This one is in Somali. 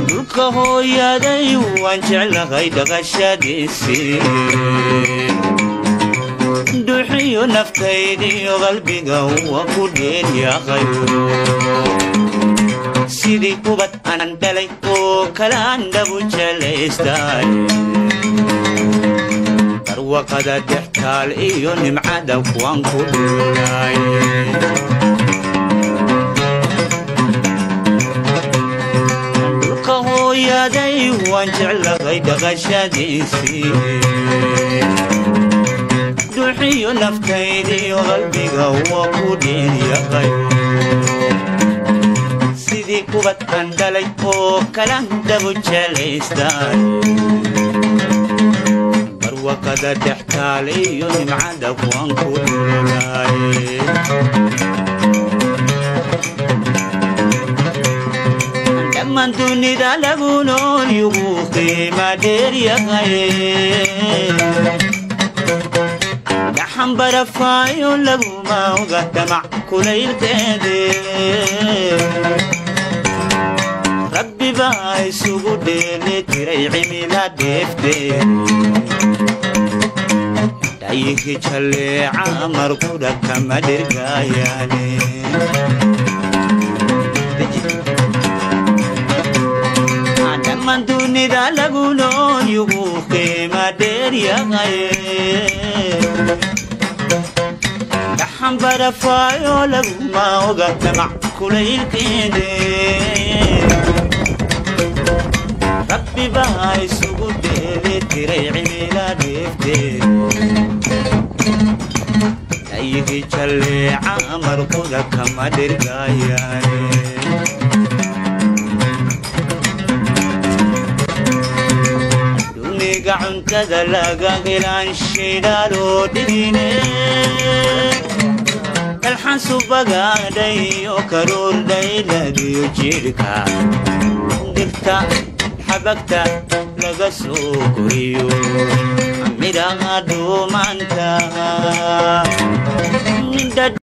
dhulka hooyaday waan jeclahay dhaqashadiisii duxiyo naftaydiyo qalbiga waan ku dheelyahay sidii kubad aanan dhalay oo kale aan dhabu jelaystay barwaqada dhextaal iyo nimcada kuwaan ku dhulay hooyaday waan jeclahay dhaqashadiisii duxiyo naftaydiyo qalbiga waan ku dheelyahay sidii kubad aan dhalay oo kale dhabu jelaystay barwaqada dhextaal iyo nimcada kuwaan ku dhulay man dunida lagu nool yugu qiima dheer yahay gaxan barafaayo laguma oga damac kulaylkeede rabbi baa isugu dheeli tiray cimila dheefteed dhayihi jalleeca markudha kama dhirgaayaane man dunida lagu nool yugu qiima dheer yahay gaxan barafaayo laguma oga damac kulaylkeede rabbi baa isugu dheeli tiray cimila dheefteed dhayihi jalleeca markudha kama dhirgaayaane cuntada laga helaan shidaaloo dhigine kalxan subagaadhay oo karuurdhayladiyo jidhka dhirta xabagta laga soo koriyo midhaha dhuumanta